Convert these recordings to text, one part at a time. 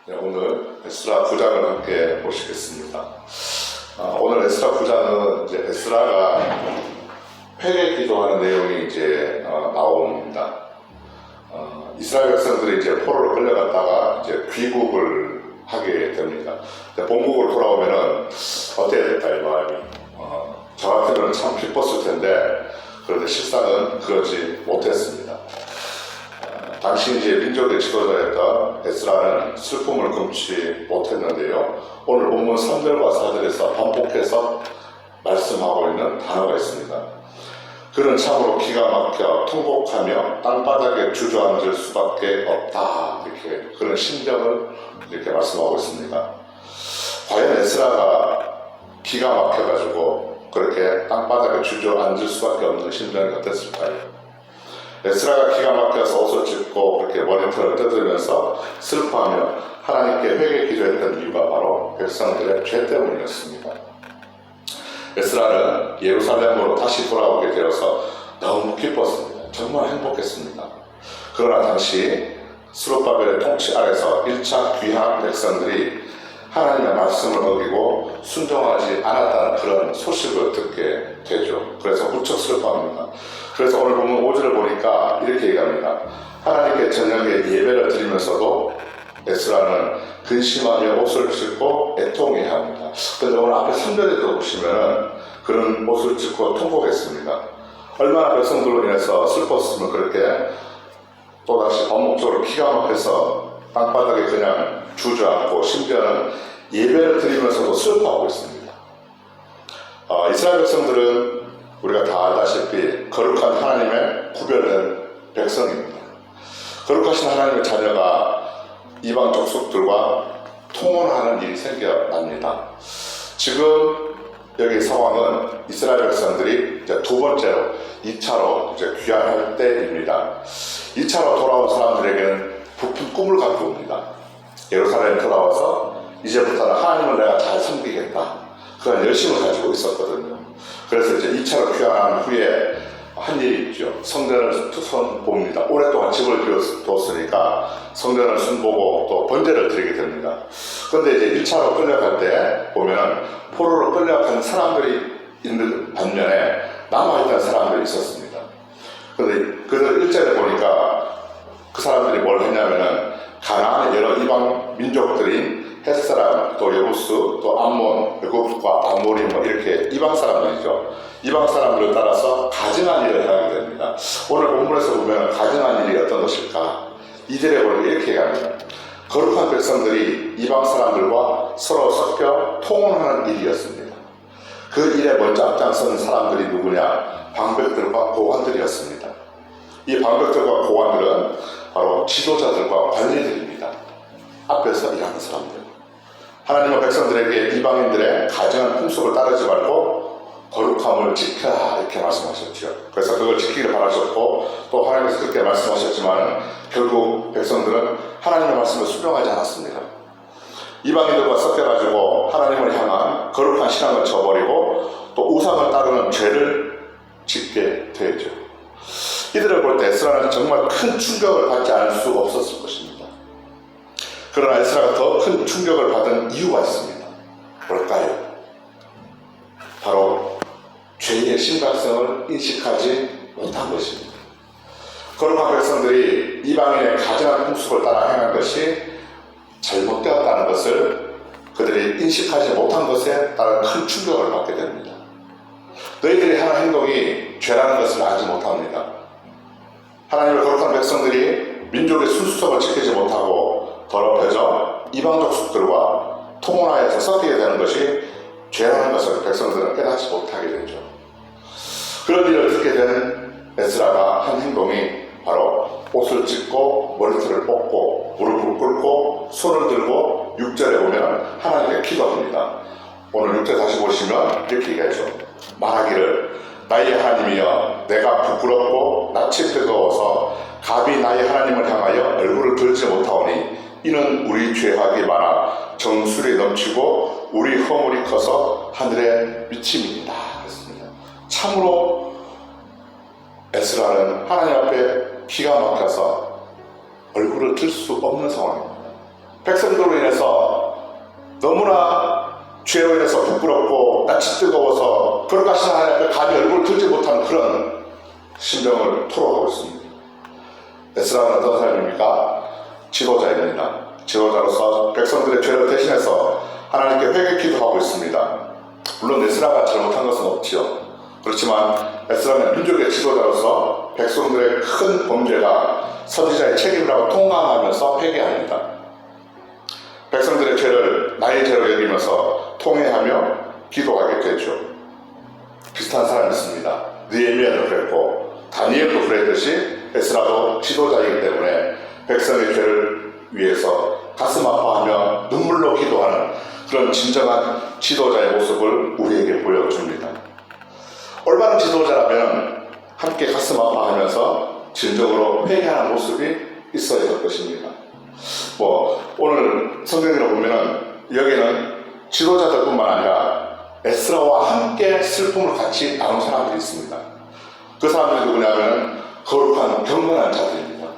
네, 오늘 에스라 9장을 함께 보시겠습니다. 오늘 에스라 9장은 이제 에스라가 회개 기도하는 내용이 이제 나옵니다. 이스라엘 백성들이 이제 포로로 끌려갔다가 이제 귀국을 하게 됩니다. 본국으로 돌아오면은 어때야 될까 이 마음이. 저 같으면 참 기뻤을 텐데 그런데 실상은 그러지 못했습니다. 당시 이제 민족의 지도자였던 에스라는 슬픔을 금치 못했는데요. 오늘 본문 3절과 4절에서 반복해서 말씀하고 있는 단어가 있습니다. 그는 참으로 기가 막혀 통곡하며 땅바닥에 주저앉을 수밖에 없다. 이렇게 그런 심정을 이렇게 말씀하고 있습니다. 과연 에스라가 기가 막혀가지고 그렇게 땅바닥에 주저앉을 수밖에 없는 심정이 어땠을까요? 에스라가 기가 막혀서 옷을 찢고 그렇게 머리털을 뜯으면서 슬퍼하며 하나님께 회개 기도했던 이유가 바로 백성들의 죄 때문이었습니다. 에스라는 예루살렘으로 다시 돌아오게 되어서 너무 기뻤습니다. 정말 행복했습니다. 그러나 당시 스룹바벨의 통치 아래서 1차 귀한 백성들이 하나님의 말씀을 어기고 순종하지 않았다는 그런 소식을 듣게 되죠. 그래서 무척 슬퍼합니다. 그래서 오늘 보면 5절을 보니까 이렇게 얘기합니다. 하나님께 저녁에 예배를 드리면서도 에스라는 근심하며 옷을 찢고 애통해야 합니다. 그런데 오늘 앞에 3절에도 보시면은 그런 옷을 찢고 통곡했습니다. 얼마나 백성들로 인해서 슬펐으면 그렇게 또다시 반복적으로 기가 막혀서 땅바닥에 그냥 주저앉고 심지어는 예배를 드리면서도 슬퍼하고 있습니다. 이스라엘 백성들은 우리가 다 알다시피 거룩한 하나님의 구별된 백성입니다. 거룩하신 하나님의 자녀가 이방 족속들과 통혼하는 일이 생겨납니다. 지금 여기 상황은 이스라엘 백성들이 이제 두 번째로 2차로 이제 귀환할 때입니다. 2차로 돌아온 사람들에게는 부푼 꿈을 갖고 옵니다. 예루살렘에 돌아와서 이제부터는 하나님을 내가 잘 섬기겠다. 그런 열심을 가지고 있었거든요. 그래서 이제 2차로 귀환한 후에 한 일이 있죠. 성전을 손봅니다. 오랫동안 집을 비워뒀으니까 성전을 손보고 또 번제를 드리게 됩니다. 그런데 이제 1차로 끌려갈 때 보면 포로로 끌려간 사람들이 있는 반면에 남아있던 사람들이 있었습니다. 그런데 그들 1절에 보니까 그 사람들이 뭘 했냐면은 가나안의 여러 이방 민족들인 햇사람, 또 여부스, 또 암몬, 애굽과 아모리 뭐 이렇게 이방 사람들이죠. 이방 사람들을 따라서 가증한 일을 하게 됩니다. 오늘 본문에서 보면 가증한 일이 어떤 것일까? 2절에 보면 이렇게 얘기합니다. 거룩한 백성들이 이방 사람들과 서로 섞여 통혼하는 일이었습니다. 그 일에 먼저 앞장서는 사람들이 누구냐? 방백들과 고관들이었습니다. 이 방백들과 고관들은 바로 지도자들과 관리들입니다. 앞에서 일하는 사람들. 하나님은 백성들에게 이방인들의 가증한 풍속을 따르지 말고 거룩함을 지켜라 이렇게 말씀하셨죠. 그래서 그걸 지키기를 바라셨고 또 하나님께서 그렇게 말씀하셨지만 결국 백성들은 하나님의 말씀을 수용하지 않았습니다. 이방인들과 섞여가지고 하나님을 향한 거룩한 신앙을 저버리고 또 우상을 따르는 죄를 짓게 되죠. 이들을 볼 때 에스라는 정말 큰 충격을 받지 않을 수 없었을 것입니다. 그러나 에스라가 더 큰 충격을 받은 이유가 있습니다. 뭘까요? 바로 죄의 심각성을 인식하지 못한 것입니다. 거룩한 백성들이 이방인의 가증한 풍습을 따라 행한 것이 잘못되었다는 것을 그들이 인식하지 못한 것에 따른 큰 충격을 받게 됩니다. 너희들이 하는 행동이 죄라는 것을 알지 못합니다. 하나님의 거룩한 백성들이 민족의 순수성을 지키지 못하고 더럽혀져 이방 족속들과 통혼하여서 섞이게 되는 것이 죄라는 것을 백성들은 깨닫지 못하게 되죠. 그런 일을 듣게 된 에스라가 한 행동이 바로 옷을 찢고 머리털을 뽑고 무릎을 꿇고 손을 들고 6절에 보면 하나님께 기도합니다. 오늘 6절 다시 보시면 이렇게 얘기하죠. 말하기를 나의 하나님이여 내가 부끄럽고 낯이 뜨거워서 감히 나의 하나님을 향하여 얼굴을 들지 못하오니 이는 우리 죄악이 많아 정술이 넘치고 우리 허물이 커서 하늘에 미침이니라 그랬습니다. 참으로 에스라는 하나님 앞에 기가 막혀서 얼굴을 들 수 없는 상황입니다. 백성들로 죄로 인해서 부끄럽고 낯이 뜨거워서 거룩하신 하나님 앞에 감히 얼굴을 들지 못하는 그런 심정을 토로하고 있습니다. 에스라는 어떤 사람입니까? 지도자입니다. 지도자로서 백성들의 죄를 대신해서 하나님께 회개 기도하고 있습니다. 물론 에스라가 잘못한 것은 없지요. 그렇지만 에스라는 민족의 지도자로서 백성들의 큰 범죄가 선지자의 책임이라고 통감하면서 회개합니다. 백성들의 죄를 나의 죄로 여기면서 통회하며 기도하게 되죠. 비슷한 사람이 있습니다. 느헤미야도 그랬고 다니엘도 그랬듯이 에스라도 지도자이기 때문에 백성의 죄를 위해서 가슴 아파하며 눈물로 기도하는 그런 진정한 지도자의 모습을 우리에게 보여줍니다. 올바른 지도자라면 함께 가슴 아파하면서 진정으로 회개하는 모습이 있어야 될 것입니다. 오늘 성경으로 보면은 여기는 지도자들뿐만 아니라 에스라와 함께 슬픔을 같이 나눈 사람들이 있습니다. 그 사람들이 누구냐면 거룩한 경건한 자들입니다.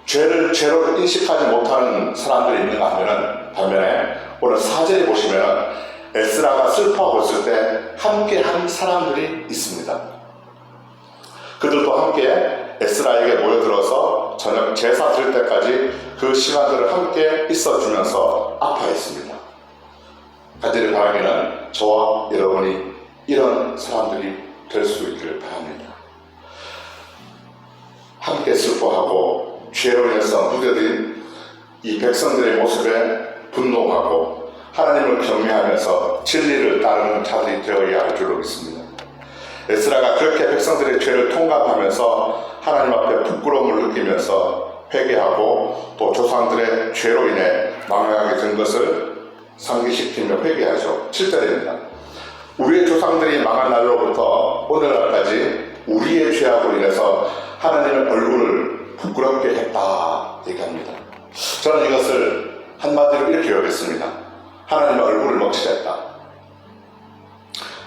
죄를 죄로 인식하지 못하는 사람들이 있는가 하면은 반면에 오늘 4절에 보시면은 에스라가 슬퍼하고 있을 때 함께 한 사람들이 있습니다. 그들도 함께 에스라에게 모여들어서 저녁 제사 드릴 때까지 그 시간들을 함께 있어주면서 아파했습니다. 간절히 바라기는 저와 여러분이 이런 사람들이 될 수 있기를 바랍니다. 함께 슬퍼하고 죄로 인해서 무뎌진 이 백성들의 모습에 분노하고 하나님을 경외하면서 진리를 따르는 자들이 되어야 할 줄로 믿습니다. 에스라가 그렇게 백성들의 죄를 통감하면서 하나님 앞에 부끄러움을 느끼면서 회개하고 또 조상들의 죄로 인해 망하게 된 것을 상기시키며 회개하죠. 7절입니다. 우리의 조상들이 망한 날로부터 오늘날까지 우리의 죄악으로 인해서 하나님의 얼굴을 부끄럽게 했다 얘기합니다. 저는 이것을 한마디로 이렇게 여겼습니다. 하나님의 얼굴을 먹칠했다.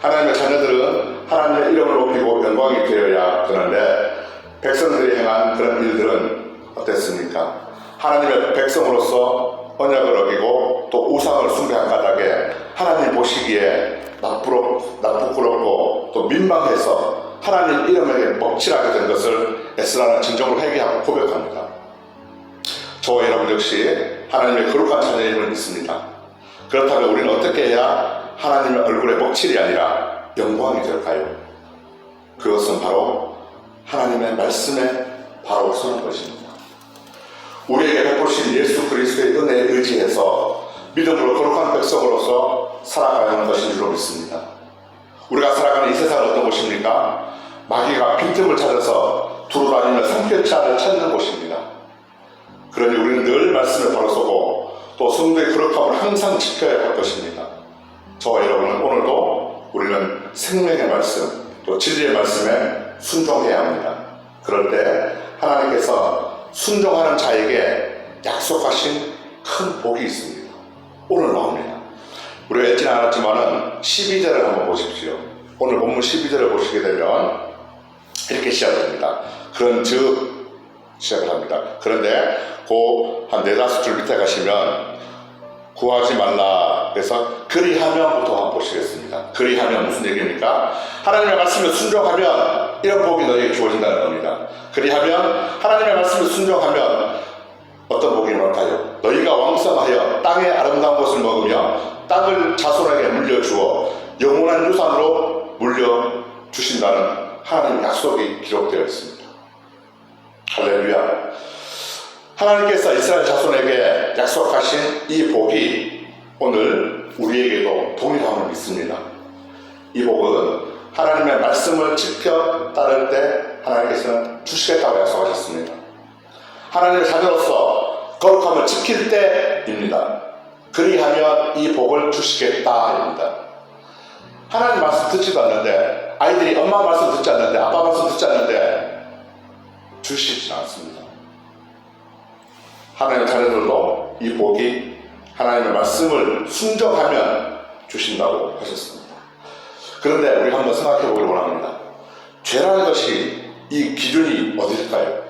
하나님의 자녀들은 하나님의 이름을 높이고 영광이 되어야 되는데 백성들이 행한 그런 일들은 어땠습니까? 하나님의 백성으로서 언약을 어기고 또 우상을 숭배한 까닭에 하나님 보시기에 부끄럽고 또 민망해서 하나님 이름에게 먹칠하게 된 것을 에스라는 진정으로 회개하고 고백합니다. 저와 여러분 역시 하나님의 거룩한 자녀임을 믿습니다. 그렇다면 우리는 어떻게 해야 하나님의 얼굴에 먹칠이 아니라 영광이 될까요? 그것은 바로 하나님의 말씀에 바로 서는 것입니다. 우리에게 베푸신 예수 그리스도의 은혜에 의지해서 믿음으로 거룩한 백성으로서 살아가는 것인 줄로 믿습니다. 우리가 살아가는 이 세상은 어떤 곳입니까? 마귀가 빈틈을 찾아서 두루다니며 성결차를 찾는 곳입니다. 그러니 우리는 늘 말씀에 바로 서고 또 성도의 거룩함을 항상 지켜야 할 것입니다. 저와 여러분은 오늘도 우리는 생명의 말씀 또 진리의 말씀에 순종해야 합니다. 그럴 때 하나님께서 순종하는 자에게 약속하신 큰 복이 있습니다. 오늘 나옵니다. 우리가 읽지는 않았지만은 12절을 한번 보십시오. 오늘 본문 12절을 보시게 되면 이렇게 시작됩니다. 그런즉 시작을 합니다. 그런데 그 한 4-5줄 밑에 가시면 구하지 말라 그래서 그리하면부터 한번 보시겠습니다. 그리하면 무슨 얘기입니까? 하나님의 말씀을 순종하면 이런 복이 너희에게 주어진다는 겁니다. 그리하면 하나님의 말씀을 순종하면 어떤 복이 나올까요? 너희가 왕성하여 땅의 아름다운 것을 먹으며 땅을 자손에게 물려주어 영원한 유산으로 물려주신다는 하나님의 약속이 기록되어 있습니다. 할렐루야. 하나님께서 이스라엘 자손에게 약속하신 이 복이 오늘 우리에게도 동일함을 믿습니다. 이 복은 하나님의 말씀을 지켜 따를 때 하나님께서는 주시겠다고 약속하셨습니다. 하나님의 자녀로서 거룩함을 지킬 때입니다. 그리하면 이 복을 주시겠다입니다. 하나님 말씀 듣지도 않는데 아이들이 엄마 말씀 듣지 않는데 아빠 말씀 듣지 않는데 주시지 않습니다. 하나님의 자녀들도 이 복이 하나님의 말씀을 순종하면 주신다고 하셨습니다. 그런데 우리 한번 생각해 보기를 원합니다. 죄라는 것이 이 기준이 어디일까요?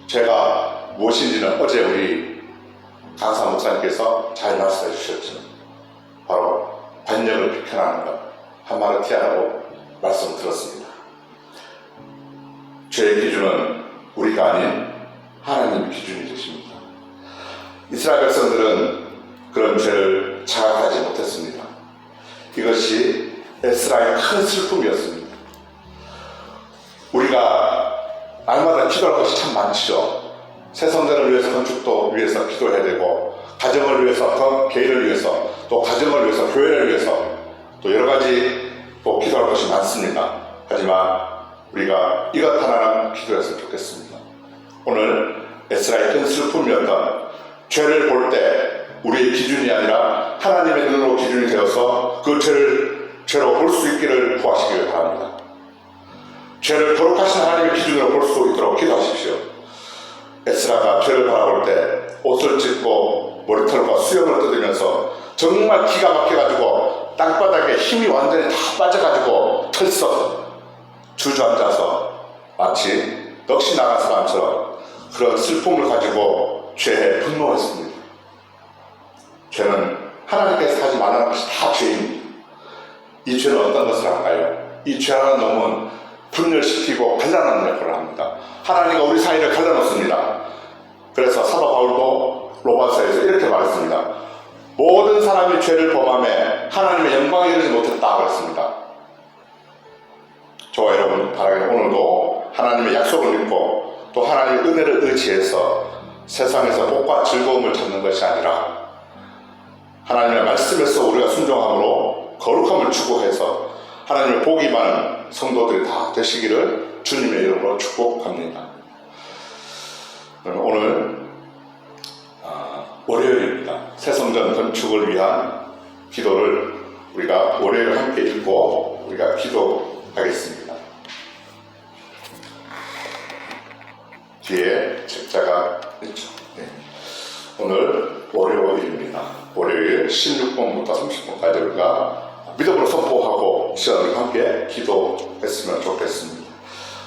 죄가 무엇인지는 어제 우리 강사 목사님께서 잘 말씀해 주셨죠. 바로 반역을 비켜나는 것, 하마르티아라고 말씀을 들었습니다. 죄의 기준은 우리가 아닌 하나님의 기준이 되십니다. 이스라엘 백성들은 그런 죄를 자각하지 못했습니다. 이것이 에스라의 큰 슬픔이었습니다. 우리가 날마다 기도할 것이 참 많죠. 새 성전을 위해서 건축도 위해서 기도해야 되고, 가정을 위해서, 개인을 위해서, 또 가정을 위해서, 교회를 위해서, 또 여러 가지 또 기도할 것이 많습니다. 하지만 우리가 이것 하나는 기도했으면 좋겠습니다. 오늘 에스라의 큰 슬픔이었던 죄를 볼 때 우리의 기준이 아니라 하나님의 눈으로 기준이 되어서 그 죄로 볼 수 있기를 구하시길 바랍니다. 죄를 거룩하신 하나님의 기준으로 볼 수 있도록 기도하십시오. 에스라가 죄를 바라볼 때 옷을 찢고 머리털과 수염을 뜯으면서 정말 기가 막혀가지고 땅바닥에 힘이 완전히 다 빠져가지고 털썩 주저앉아서 마치 넋이 나간 사람처럼 그런 슬픔을 가지고 죄에 분노했습니다. 죄는 하나님께서 하지 말라는 것이 다 죄입니다. 이 죄는 어떤 것을 할까요? 이 죄라는 놈은 분열시키고 갈라놓는 역할을 합니다. 하나님과 우리 사이를 갈라놓습니다. 그래서 사도 바울도 로마서에서 이렇게 말했습니다. 모든 사람이 죄를 범하며 하나님의 영광에 이르지 못했다 그랬습니다. 저와 여러분 바라기는 오늘도 하나님의 약속을 믿고 또 하나님의 은혜를 의지해서 세상에서 복과 즐거움을 찾는 것이 아니라 하나님의 말씀에서 우리가 순종함으로 거룩함을 추구해서 하나님의 복이 많은 성도들이 다 되시기를 주님의 이름으로 축복합니다. 오늘 월요일입니다. 새성전 건축을 위한 기도를 우리가 월요일 함께 읽고 우리가 기도하겠습니다. 뒤에 책자가 있죠. 네. 오늘 월요일입니다. 월요일 16번부터 30번까지 우리가 믿음으로 선포하고 시간을 함께 기도했으면 좋겠습니다.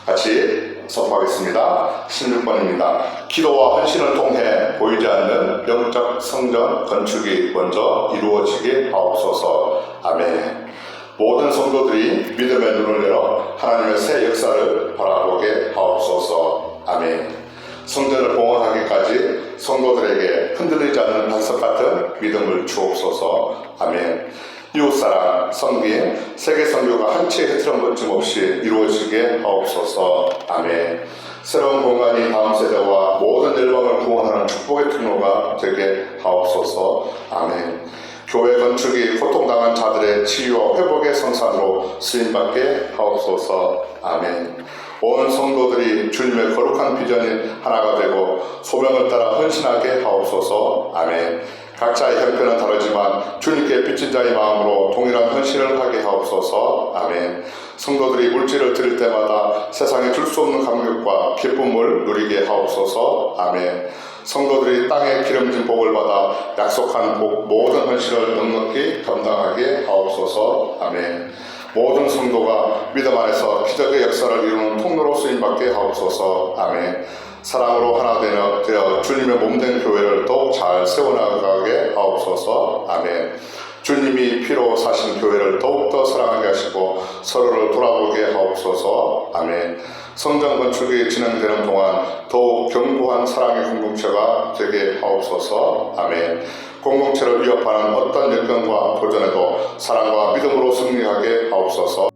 같이 선포하겠습니다. 16번입니다. 기도와 헌신을 통해 보이지 않는 영적 성전 건축이 먼저 이루어지게 하옵소서. 아멘. 모든 성도들이 믿음의 눈을 열어 하나님의 새 역사를 바라보게 하옵소서. 아멘. 성전을 봉헌하기까지 성도들에게 흔들리지 않는 반석 같은 믿음을 주옵소서. 아멘. 이웃사랑, 섬김, 세계 선교가 한치의 흐트럼 것짐 없이 이루어지게 하옵소서. 아멘. 새로운 공간이 다음 세대와 모든 열방을 구원하는 축복의 통로가 되게 하옵소서. 아멘. 교회 건축이 고통당한 자들의 치유와 회복의 성산으로 쓰임받게 하옵소서. 아멘. 온 성도들이 주님의 거룩한 비전이 하나가 되고 소명을 따라 헌신하게 하옵소서. 아멘. 각자의 형편은 다르지만 주님께 빚진 자의 마음으로 동일한 헌신을 하게 하옵소서. 아멘. 성도들이 물질을 드릴 때마다 세상에 줄 수 없는 감격과 기쁨을 누리게 하옵소서. 아멘. 성도들이 땅에 기름진 복을 받아 약속한 복 모든 헌신을 넉넉히 감당하게 하옵소서. 아멘. 모든 성도가 믿음 안에서 기적의 역사를 이루는 통로로 쓰임받게 하옵소서. 아멘. 사랑으로 하나 되어 주님의 몸된 교회를 더욱 잘 세워나가게 하옵소서. 아멘. 주님이 피로 사신 교회를 더욱더 사랑하게 하시고 서로를 돌아보게 하옵소서. 아멘. 성전 건축이 진행되는 동안 더욱 견고한 사랑의 공동체가 되게 하옵소서. 아멘. 공동체를 위협하는 어떤 역경과 도전에도 사랑과 믿음으로 승리하게 하옵소서.